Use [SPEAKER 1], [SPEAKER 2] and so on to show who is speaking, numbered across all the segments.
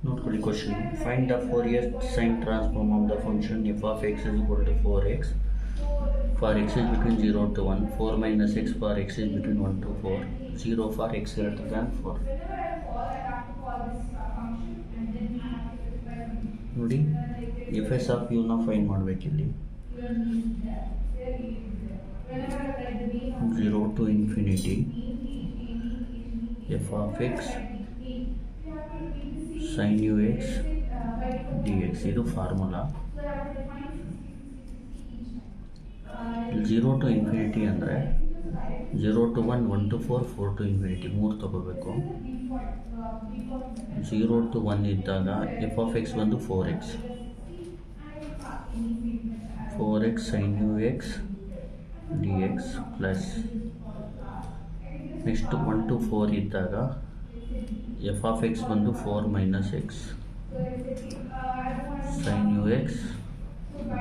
[SPEAKER 1] ನೋಡ್ಕೊಳ್ಳಿ question. Find the Fourier sine transform of the function f of x is equal to 4x for x is between 0 to 1, 4 minus x for x is between 1 to 4, 0 for x greater than 4. ನೋಡಿ F S of ಯುನ find ಮಾಡಬೇಕಿಲ್ಲಿ. 0 to infinity f of x sin ux dx ಇದು formula. 0 to infinity ಅಂದರೆ 0 to 1, 1 to 4, 4 to infinity 3 ತಗೋಬೇಕು. 0 to 1 ಇದ್ದಾಗ F of X ಬಂದು 4x sin ux dx plus next 1 to 4 ಇದ್ದಾಗ F of X ಬಂದು 4 minus X sin ux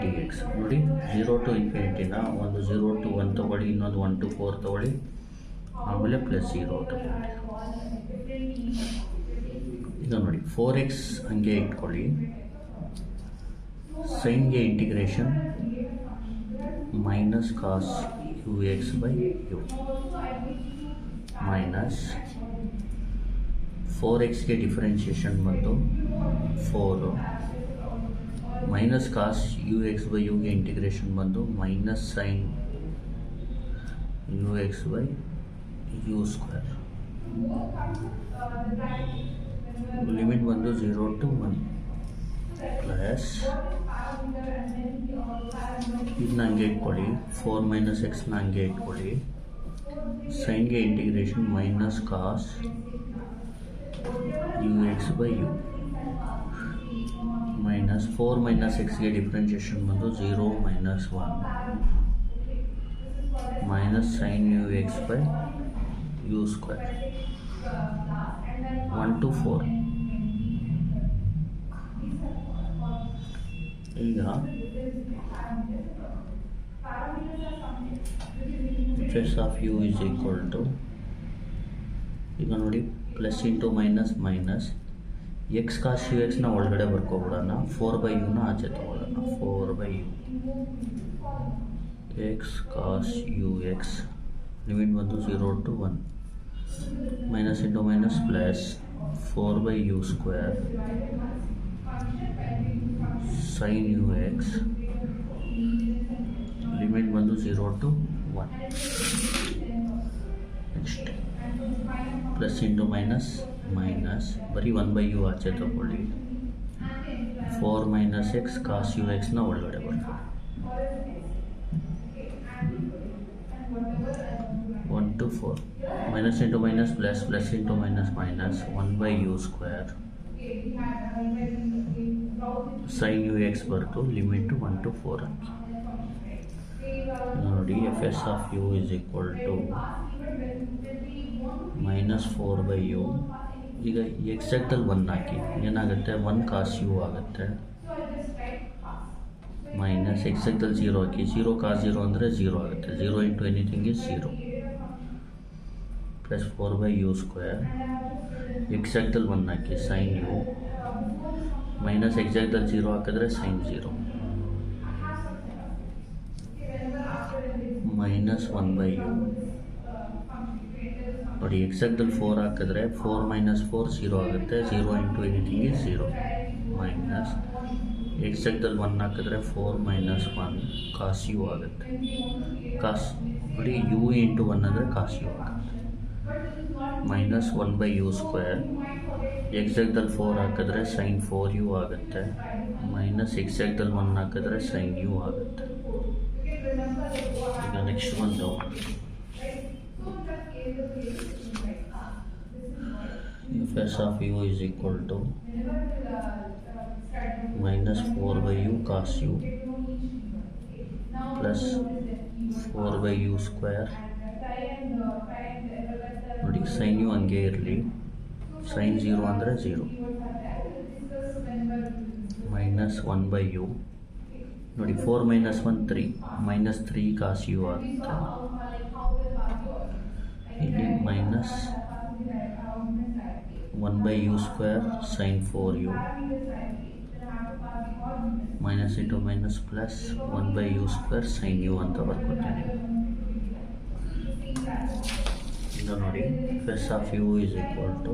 [SPEAKER 1] dx. ನೋಡಿ 0 to ಇನ್ಫಿನಿಟಿನ ಒಂದು 0 to 1 ತಗೊಳ್ಳಿ, ಇನ್ನೊಂದು 1 to 4 ತಗೊಳ್ಳಿ, ಆಮೇಲೆ ಪ್ಲಸ್ 0 ತಗೊಳ್ಳಿ. ಈಗ ನೋಡಿ 4x ಹಂಗೆ ಇಟ್ಕೊಳ್ಳಿ. ಸೈನ್ಗೆ integration minus cos u x by u minus 4xಗೆ ಡಿಫರೆನ್ಷಿಯೇಷನ್ ಬಂದು 4 minus cos u x by ಯುಗೆ ಇಂಟಿಗ್ರೇಷನ್ ಬಂದು minus sine u x by u square. Limit ಬಂದು 0 to 1 ಪ್ಲಸ್ ಇದನ್ನ ಹಂಗೆ ಇಟ್ಕೊಳ್ಳಿ. 4 ಮೈನಸ್ ಎಕ್ಸ್ನ ಹಂಗೆ ಇಟ್ಕೊಳ್ಳಿ. ಸೈನ್ಗೆ integration minus cos u x by u minus 4 minus ಎಕ್ಸ್ಗೆ ಡಿಫ್ರೆನ್ಷಿಯೇಷನ್ ಬಂದು 0 minus 1 minus sine u x by u square 1 to 4. ಈಗ F S of u is equal to, ಈಗ ನೋಡಿ plus into minus minus x cos u ಎಕ್ಸ್ನ ಒಳಗಡೆ ಬರ್ಕೊಬಿಡೋಣ, 4/u ಆಚೆ ತಗೊಳ್ಳೋಣ. 4/u x cos u x limit ಬಂದು 0 to 1 minus into minus plus 4/u square sine u x limit ಬಂದು 0 to 1. Next plus into minus minus ಬರೀ 1/u ಆಚೆ ತಗೊಳ್ಳಿ. 4 ಮೈನಸ್ ಎಕ್ಸ್ ಕಾಸ್ ಯು ಎಕ್ಸ್ನ ಒಳಗಡೆ ಬರ್ಕೊಳ್ಳಿ. 1 to 4 minus into minus plus plus into minus minus 1/u square sine u x ಬರ್ತು limit 1 to 4 ಹಾಕಿ. ನೋಡಿ F S of u is equal to minus 4/u. ಈಗ ಎಕ್ಸಾಕ್ಟಲ್ಲಿ 1 ಹಾಕಿ ಏನಾಗುತ್ತೆ, 1 ಕಾಸ್ ಯು ಆಗುತ್ತೆ minus exactly 0 ಹಾಕಿ 0 ಕಾಸ್ 0 ಅಂದರೆ 0 ಆಗುತ್ತೆ. 0 into anything is 0 plus 4/u square exactly 1 ಹಾಕಿ sine u minus exactly 0 ಹಾಕಿದ್ರೆ ಸೈನ್ 0 ಮೈನಸ್ 1/u. ನೋಡಿ ಎಕ್ಸಾಕ್ಟಲ್ಲಿ 4 ಹಾಕಿದ್ರೆ 4 ಮೈನಸ್ 4 0 ಆಗುತ್ತೆ. 0 ಇಂಟು ಎನಿಥಿಂಗ್ ಇಸ್ 0 ಮೈನಸ್ ಎಕ್ಸಾಕ್ಟಲ್ಲಿ 1 ಹಾಕಿದ್ರೆ 4 ಮೈನಸ್ 1 ಕಾಸ್ ಯು ಆಗುತ್ತೆ. ಕಾಸ್ ನೋಡಿ ಯು ಇಂಟು 1 ಅಂದರೆ ಕಾಸ್ ಯು ಆಗುತ್ತೆ ಮೈನಸ್ 1/u ಸ್ಕ್ವೇರ್ ಎಕ್ಸಾಕ್ಟಲ್ಲಿ 4 ಹಾಕಿದ್ರೆ ಸೈನ್ 4u ಆಗುತ್ತೆ ಮೈನಸ್ ಎಕ್ಸಾಕ್ಟಲ್ಲಿ 1 ಹಾಕಿದ್ರೆ ಸೈನ್ ಯು ಆಗುತ್ತೆ. ಈಗ ನೆಕ್ಸ್ಟ್ ಬಂದು f S of u is equal to minus 4/u cos u plus 4/u square. ನೋಡಿ ಸೈನ್ ಯು ಹಂಗೆ ಇರಲಿ, ಸೈನ್ 0 ಅಂದರೆ 0 ಮೈನಸ್ 1/u. ನೋಡಿ 4 ಮೈನಸ್ 1 3 ಮೈನಸ್ 3 ಕಾಸ್ ಯು ಆಗುತ್ತೆ. ಇಲ್ಲಿ minus 1 by u square sin 4u minus into minus plus 1 by u square sin u ಅಂತ ಬರ್ಕೊತೀನಿ. ಇದು ನೋಡಿ f of u is equal to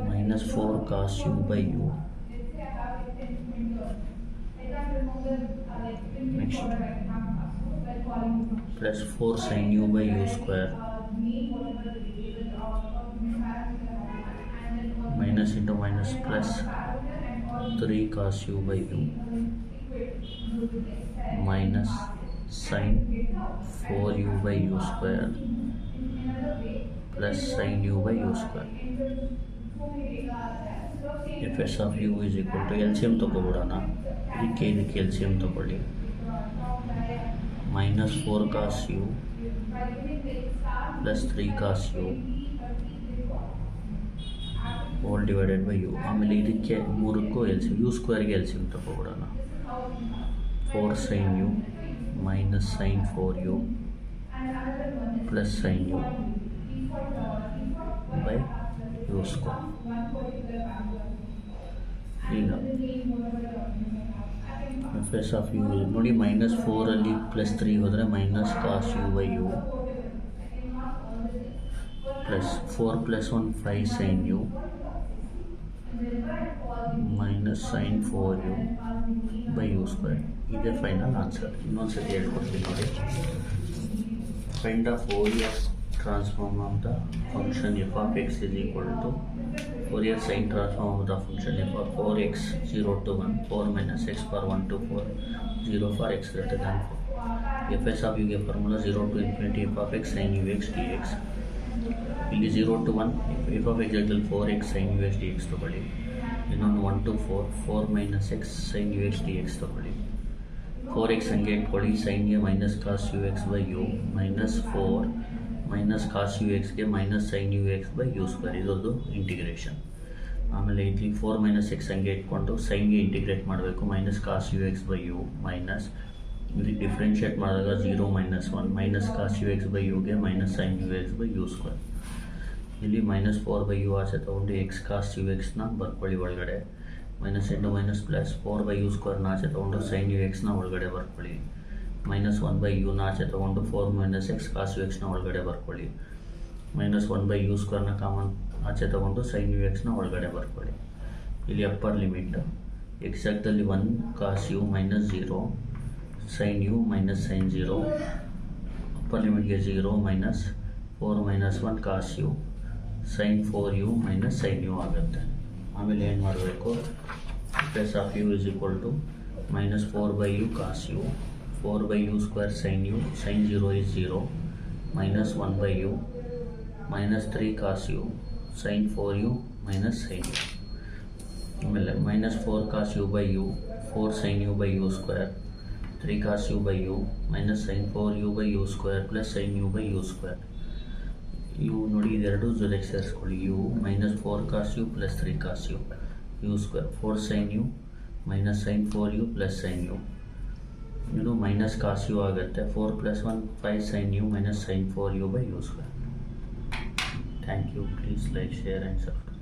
[SPEAKER 1] minus 4 cos u by u. Next plus 4 sin u by u square minus into minus plus 3 cos u by u minus sin 4u by u square plus sin u by u square. fs of u is equal to LCM ತಗೊಬಿಡೋಣ. ಇದಕ್ಕೆ LCM ತಗೊಳ್ಳಿ. minus 4 cos u plus 3 cos u whole divided by u. ಆಮೇಲೆ ಇದಕ್ಕೆ ಮೂರಕ್ಕೂ LCM u ಸ್ಕ್ವೇರ್ಗೆ LCM ತಗೊಬಿಡೋಣ. 4 sin u minus sin 4u plus sin u by u square. ಈಗ fs of u ನೋಡಿ minus 4 plus 3 ಹೋದರೆ minus cos u by u plus 4 plus 1 5 sin u minus sin 4u by u square. ಇದೇ final answer. ಇನ್ನೊಂದ್ಸತಿ ಹೇಳ್ಕೊಡ್ತೀನಿ ನೋಡಿ. Find the Fourier transform of the function f of x is equal to Fourier sine transform of the function f of 4x 0 to 1 4 minus x for 1 to 4 0 for x greater than 4. fs of u ಗೆ formula 0 to infinity f of x sin ux dx. ಇಲ್ಲಿ 0 to 1 f of x equal 4x sin ux dx ತಗೊಳ್ಳಿ. ಇನ್ನೊಂದು 1 to 4 minus x sin ux dx ತಗೊಳ್ಳಿ. 4x ಹಂಗೆ ಇಟ್ಕೊಳ್ಳಿ. ಸೈನ್ಗೆ minus cos u x by u minus 4 minus cos u ಎಕ್ಸ್ಗೆ minus sine u x by u square. ಇದೊಂದು integration. ಆಮೇಲೆ ಇಲ್ಲಿ 4 ಮೈನಸ್ ಎಕ್ಸ್ ಹಂಗೆ ಇಟ್ಕೊಂಡು ಸೈನ್ಗೆ ಇಂಟಿಗ್ರೇಟ್ ಮಾಡಬೇಕು. Minus cos u x by u minus ಇಲ್ಲಿ ಡಿಫ್ರೆನ್ಷಿಯೇಟ್ ಮಾಡಿದಾಗ 0 minus 1 minus cos u x by ಯುಗೆ minus sine u x by u square. ಇಲ್ಲಿ ಮೈನಸ್ 4 ಬೈ ಯು ಆಚೆ ತೊಗೊಂಡು ಎಕ್ಸ್ ಕಾಸ್ ಯು ಎಕ್ಸ್ನ ಬರ್ಕೊಳ್ಳಿ ಒಳಗಡೆ. Minus into minus plus 4 by u ಸ್ಕ್ವೇರ್ನ ಆಚೆ ತೊಗೊಂಡು ಸೈನ್ ಯು ಎಕ್ಸ್ನ ಒಳಗಡೆ ಬರ್ಕೊಳ್ಳಿ. ಮೈನಸ್ 1 ಬೈ ಯುನ ಆಚೆ ತೊಗೊಂಡು 4 ಮೈನಸ್ ಎಕ್ಸ್ ಕಾಸ್ ಯು ಎಕ್ಸ್ನ ಒಳಗಡೆ ಬರ್ಕೊಳ್ಳಿ. ಮೈನಸ್ 1 ಬೈ ಯು ಸ್ಕ್ವೇರ್ನ ಕಾಮನ್ ಆಚೆ ತೊಗೊಂಡು ಸೈನ್ ಯು ಎಕ್ಸ್ನ ಒಳಗಡೆ ಬರ್ಕೊಳ್ಳಿ. ಇಲ್ಲಿ ಅಪ್ಪರ್ ಲಿಮಿಟ್ ಎಕ್ಸ್ ಜಾಗದಲ್ಲಿ 1 cos u minus 0 sine u minus sine 0. Upper ಲಿಮಿಟ್ಗೆ 0 minus 4 minus 1 cos u sine 4u minus sine u ಆಗುತ್ತೆ. ಆಮೇಲೆ ಏನು ಮಾಡಬೇಕು? fs of u is equal to minus 4 by u cos u 4 by u square sin u sin 0 is 0 minus 1 by u minus 3 cos u sin 4u minus sin u. ಆಮೇಲೆ minus 4 cos u by u 4 sin u by u square 3 cos u by u minus sin 4u by u square plus sin u by u square. U ನೋಡಿ ಇದೆರಡು ಜೊತೆಗೆ ಸೇರಿಸ್ಕೊಳ್ಳಿ. U minus 4 cos u plus 3 cos u u square 4 sine u minus sine 4u plus sine u. ಇದು minus cos u ಆಗುತ್ತೆ. 4 plus 1 5 sine u minus sine 4u by u square. Thank you. Please like share and subscribe.